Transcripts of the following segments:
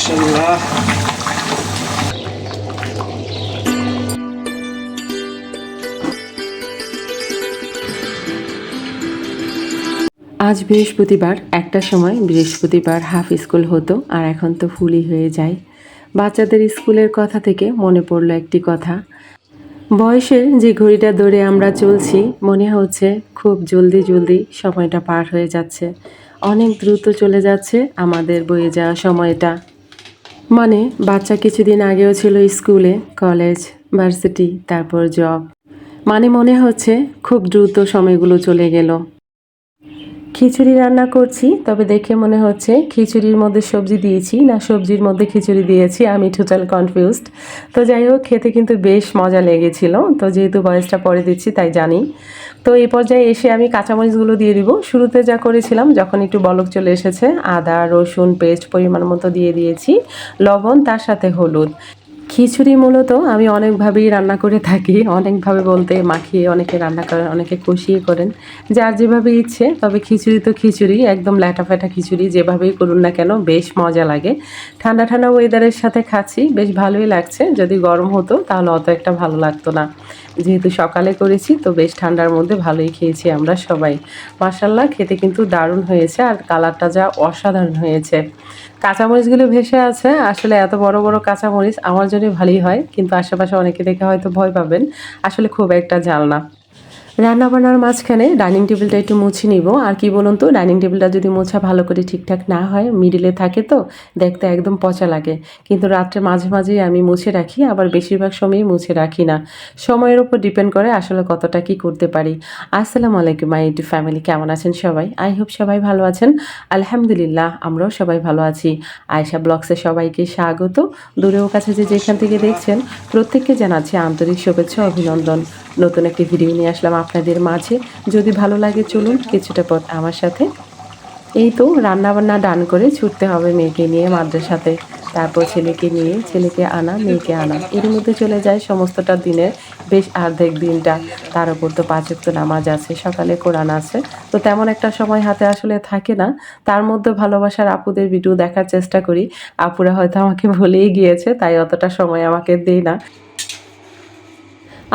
মাশাআল্লাহ। আজ বৃহস্পতিবার, একটা সময় বৃহস্পতিবার হাফ স্কুল হতো আর এখন তো ফুলই হয়ে যায়। বাচ্চাদের স্কুলের কথা থেকে মনে পড়লো একটি কথা। বয়সের যে ঘড়িটা ধরে আমরা চলছি, মনে হচ্ছে খুব জলদি জলদি সময়টা পার হয়ে যাচ্ছে। অনেক দ্রুত চলে যাচ্ছে আমাদের বয়ে যাওয়া সময়টা। মানে বাচ্চা কিছুদিন আগেও ছিল স্কুলে, কলেজ, ভার্সিটি, তারপর জব। মানে মনে হচ্ছে খুব দ্রুত সময়গুলো চলে গেল। খিচুড়ি রান্না করছি, তবে দেখে মনে হচ্ছে খিচুড়ির মধ্যে সবজি দিয়েছি না সবজির মধ্যে খিচুড়ি দিয়েছি, আমি টোটাল কনফিউজড। তো যাই হোক, খেতে কিন্তু বেশ মজা লেগেছিল। তো যেহেতু ভয়েসটা পরে দিচ্ছি তাই জানি। তো এই পর্যায়ে এসে আমি কাঁচামরিচগুলো দিয়ে দিব। শুরুতে যা করেছিলাম, যখন একটু বলক চলে এসেছে, আদা রসুন পেস্ট পরিমাণ মতো দিয়ে দিয়েছি, লবণ, তার সাথে হলুদ। খিচুড়ি মূলত আমি অনেকভাবেই রান্না করে থাকি। অনেকভাবে বলতে মাখিয়ে অনেকে রান্না করেন, অনেকে কষিয়ে করেন, যার যেভাবে ইচ্ছে। তবে খিচুড়ি তো খিচুড়ি, একদম ল্যাটাফ্যাটা খিচুড়ি যেভাবেই করুন না কেন বেশ মজা লাগে। ঠান্ডা ঠান্ডা ওয়েদারের সাথে খাচ্ছি, বেশ ভালোই লাগছে। যদি গরম হতো তাহলে অত একটা ভালো লাগতো না। যেহেতু সকালে করেছি তো বেশ ঠান্ডার মধ্যে ভালোই খেয়েছি আমরা সবাই। মাশাআল্লাহ, খেতে কিন্তু দারুণ হয়েছে আর কালারটা যা অসাধারণ হয়েছে। কাঁচামরিচগুলো ভেসে আছে, আসলে এত বড় বড় কাঁচামরিচ আমার জন্য ভালোই হয়, কিন্তু আশেপাশে অনেকে দেখে হয়তো ভয় পাবেন। আসলে খুব একটা ঝাল না। রান্নাবান্নার মাঝখানে ডাইনিং টেবিলটা একটু মুছে নিব। আর কি বলুন তো, ডাইনিং টেবিলটা যদি মোছা ভালো করে ঠিকঠাক না হয়, মিডিলে থাকে তো দেখতে একদম পচা লাগে। কিন্তু রাত্রে মাঝে মাঝেই আমি মুছে রাখি, আবার বেশিরভাগ সময়ই মুছে রাখি না। সময়ের উপর ডিপেন্ড করে আসলে কতটা কি করতে পারি। আসসালামু আলাইকুম মাই ইউটিউব ফ্যামিলি, কেমন আছেন সবাই? আই হোপ সবাই ভালো আছেন। আলহামদুলিল্লাহ, আমরাও সবাই ভালো আছি। আয়েশা ব্লগসে সবাইকে স্বাগত। দূরেও কাছে যে যেখান থেকে দেখছেন, প্রত্যেককে জানাচ্ছি আন্তরিক শুভেচ্ছা অভিনন্দন। নতুন একটি ভিডিও নিয়ে আসলাম আপনাদের মাঝে। যদি ভালো লাগে চলুন কিছুটা পথ আমার সাথে। এই তো রান্নাবান্না ডান করে ছুটতে হবে মেয়েকে নিয়ে মাদ্রাসাতে। তারপর ছেলেকে নিয়ে, ছেলেকে আনা, মেয়েকে আনা। এর মধ্যে চলে যায় সমস্তটা দিনের বেশ অর্ধেক দিনটা। তার উপর তো ৫ ওয়াক্ত নামাজ আছে, সকালে কোরআন আছে। তো তেমন একটা সময় হাতে আসলে থাকে না। তার মধ্যে ভালোবাসার আপুদের ভিডিও দেখার চেষ্টা করি। আপুরা হয়তো আমাকে ভুলেই গিয়েছে, তাই অতটা সময় আমাকে দেয় না।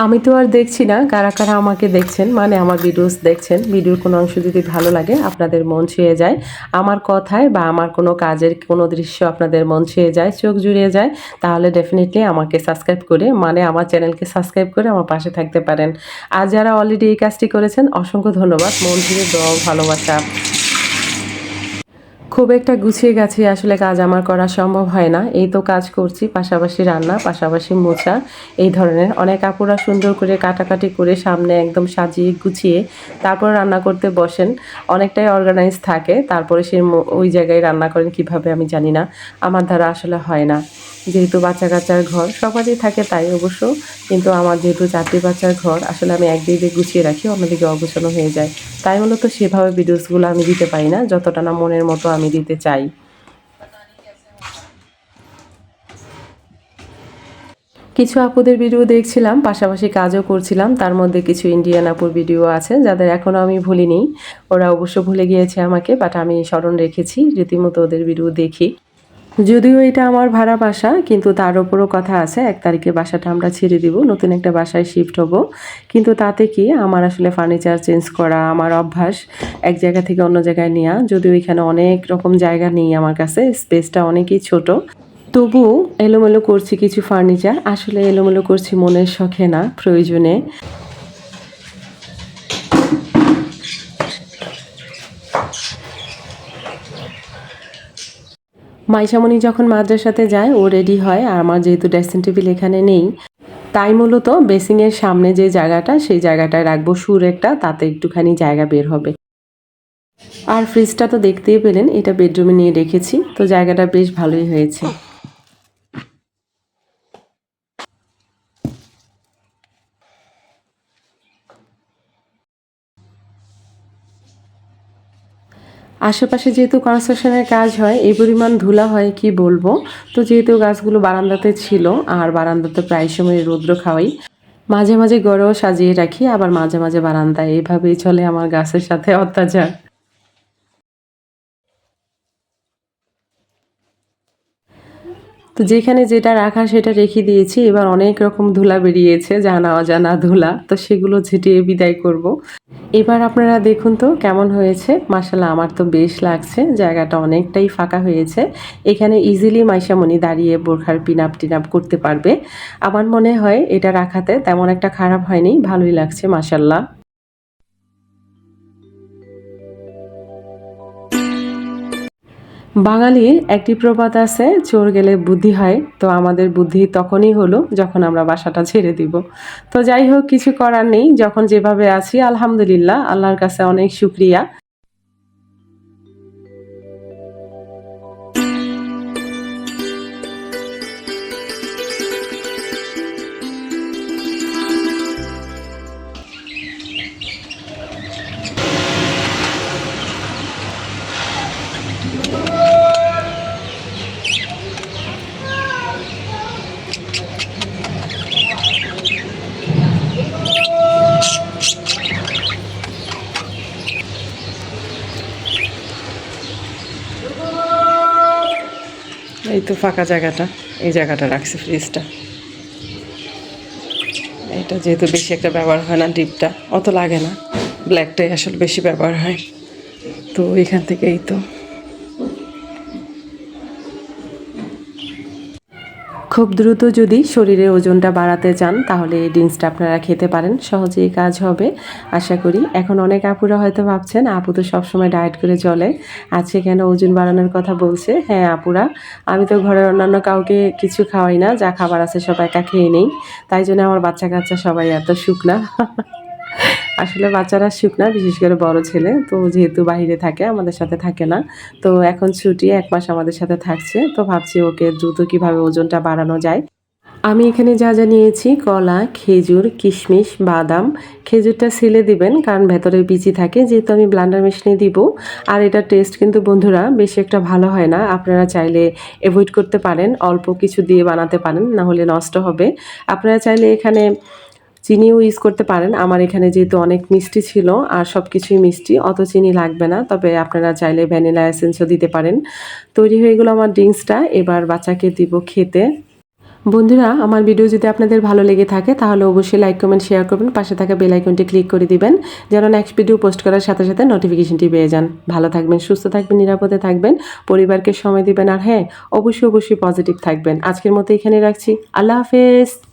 আমি তো আর দেখছি না কারা কারা আমাকে দেখছেন, মানে আমার ভিডিওস দেখছেন। ভিডিওর কোনো অংশ যদি ভালো লাগে, আপনাদের মন ছুঁয়ে যায়, আমার কথায় বা আমার কোনো কাজের কোনো দৃশ্য আপনাদের মন ছুঁয়ে যায়, চোখ জুড়িয়ে যায়, তাহলে ডেফিনেটলি আমাকে সাবস্ক্রাইব করে, মানে আমার চ্যানেলকে সাবস্ক্রাইব করে আমার পাশে থাকতে পারেন। আর যারা অলরেডি এই কাজটি করেছেন, অসংখ্য ধন্যবাদ। মন থেকে দোয়া ও ভালোবাসা। খুব একটা গুছিয়ে গাছিয়ে আসলে কাজ আমার করা সম্ভব হয় না। এই তো কাজ করছি, পাশাপাশি রান্না, পাশাপাশি মোছা, এই ধরনের। অনেক আপুরা সুন্দর করে কাটাকাটি করে সামনে একদম সাজিয়ে গুছিয়ে তারপর রান্না করতে বসেন। অনেকটাই অর্গানাইজ থাকে, তারপরে সে ওই জায়গায় রান্না করেন কিভাবে আমি জানি না। আমার দ্বারা আসলে হয় না। যেহেতু বাচ্চা কাচ্চার ঘর সবারই থাকে তাই অবশ্য, কিন্তু আমার যেহেতু 4টি বাচ্চার ঘর, আসলে আমি একদিকে গুছিয়ে রাখি, অন্যদিকে অগোছানো হয়ে যায়। তাই মূলত সেভাবে ভিডিওসগুলো আমি দিতে পারি না, যতটা না মনের মতো আমি দিতে চাই। কিছু আপুদের ভিডিও দেখছিলাম, পাশাপাশি কাজও করছিলাম। তার মধ্যে কিছু ইন্ডিয়ান আপুর ভিডিও আছে যাদের এখনও আমি ভুলিনি। ওরা অবশ্য ভুলে গিয়েছে আমাকে, বাট আমি স্মরণ রেখেছি, রীতিমতো ওদের ভিডিও দেখি। যদিও এটা আমার ভাড়া বাসা, কিন্তু তার উপরও কথা আছে, 1 তারিখে বাসাটা আমরা ছেড়ে দিব, নতুন একটা বাসায় শিফট হব। কিন্তু তাতে কি, আমার আসলে ফার্নিচার চেঞ্জ করা আমার অভ্যাস, এক জায়গা থেকে অন্য জায়গায় নেওয়া। যদিও এখানে অনেক রকম জায়গা নেই আমার কাছে, স্পেসটা অনেকই ছোট। তবুও এলোমেলো করছি কিছু ফার্নিচার, আসলে এলোমেলো করছি মনের শখে না, প্রয়োজনে। মাইশামণি যখন মাদ্রাসাতে যায় ও রেডি হয়, আর আমার যেহেতু ড্রেসিং টেবিল এখানে নেই, তাই মূলত বেসিংয়ের সামনে যে জায়গাটা, সেই জায়গাটায় রাখবো সুর একটা, তাতে একটুখানি জায়গা বের হবে। আর ফ্রিজটা তো দেখতেই পেলেন, এটা বেডরুমে নিয়ে রেখেছি, তো জায়গাটা বেশ ভালোই হয়েছে। আশেপাশে যেহেতু কনস্ট্রাকশনের কাজ হয়, এই পরিমাণ ধুলা হয় কি বলবো। তো যেহেতু গাছগুলো বারান্দাতে ছিল, আর বারান্দাতে প্রায় সময় রৌদ্র খাওয়াই, মাঝে মাঝে ঘরেও সাজিয়ে রাখি, আবার মাঝে মাঝে বারান্দায়। এইভাবেই চলে আমার গাছের সাথে অত্যাচার। তো যেখানে যেটা রাখা সেটা রেখে দিয়েছি। এবার অনেক রকম ধুলা বেরিয়েছে, জানা অজানা ধুলা। তো সেগুলো ঝেঁটিয়ে বিদায় করব। এবার আপনারা দেখুন তো কেমন হয়েছে। মাশাআল্লাহ, আমার তো বেশ লাগছে। জায়গাটা অনেকটাই ফাঁকা হয়েছে। এখানে ইজিলি মাইশামণি দাঁড়িয়ে বোরখার পিন আপ করতে পারবে। আমার মনে হয় এটা রাখাতে তেমন একটা খারাপ হয়নি, ভালোই লাগছে মাশাআল্লাহ। বাঙালির একটি প্রবাদ আছে, চোর গেলে বুদ্ধি হয়। তো আমাদের বুদ্ধি তখনই হলো যখন আমরা বাসাটা ছেড়ে দিব। তো যাই হোক, কিছু করার নেই। যখন যেভাবে আছি আলহামদুলিল্লাহ, আল্লাহর কাছে অনেক শুকরিয়া। এই তো ফাঁকা জায়গাটা, এই জায়গাটা রাখছি ফ্রিজটা। এটা যেহেতু বেশি একটা ব্যবহার হয় না, ডিপটা অত লাগে না, ব্ল্যাকটাই আসলে বেশি ব্যবহার হয়। তো এখান থেকে এই তো খুব দ্রুত যদি শরীরের ওজনটা বাড়াতে চান তাহলে এই ড্রিঙ্কসটা আপনারা খেতে পারেন, সহজেই কাজ হবে আশা করি। এখন অনেক আপুরা হয়তো ভাবছেন আপু তো সবসময় ডায়েট করে চলে, আজকে কেন ওজন বাড়ানোর কথা বলছে। হ্যাঁ আপুরা, আমি তো ঘরের অন্যান্য কাউকে কিছু খাওয়াই না, যা খাবার আছে সব একা খেয়ে নেই। তাই জন্য আমার বাচ্চা কাচ্চা সবাই এত শুকনা। আসলে বাচ্চারা শুকনা, বিশেষ করে বড় ছেলে তো যেহেতু বাইরে থাকে, আমাদের সাথে থাকে না। তো এখন ছুটি, 1 মাস আমাদের সাথে থাকছে। তো ভাবছি ওকে দ্রুত কিভাবে ওজনটা বাড়ানো যায়। আমি এখানে যা যা নিয়েছি, কলা, খেজুর, কিশমিশ, বাদাম। খেজুরটা ছিলে দিবেন কারণ ভেতরে বিচি থাকে, যেহেতু আমি ব্লেন্ডার মেশিনে দিব। আর এটার টেস্ট কিন্তু বন্ধুরা বেশি একটা ভালো হয় না, আপনারা চাইলে অ্যাভয়েড করতে পারেন, অল্প কিছু দিয়ে বানাতে পারেন, না হলে নষ্ট হবে। আপনারা চাইলে এখানে চিনিও ইউজ করতে পারেন। আমার এখানে যেহেতু অনেক মিষ্টি ছিল আর সব কিছুই মিষ্টি, অত চিনি লাগবে না। তবে আপনারা চাইলে ভ্যানিলা এসেন্সও দিতে পারেন। তৈরি হয়ে গেলো আমার ড্রিঙ্কসটা, এবার বাচ্চাকে দিব খেতে। বন্ধুরা, আমার ভিডিও যদি আপনাদের ভালো লেগে থাকে তাহলে অবশ্যই লাইক, কমেন্ট, শেয়ার করবেন। পাশে থাকা বেল আইকনটি ক্লিক করে দিবেন যেন নেক্সট ভিডিও পোস্ট করার সাথে সাথে নোটিফিকেশনটি পেয়ে যান। ভালো থাকবেন, সুস্থ থাকবেন, নিরাপদে থাকবেন, পরিবারকে সময় দিবেন আর হ্যাঁ, অবশ্যই পজিটিভ থাকবেন। আজকের মতো এখানে রাখছি। আল্লাহ হাফেজ।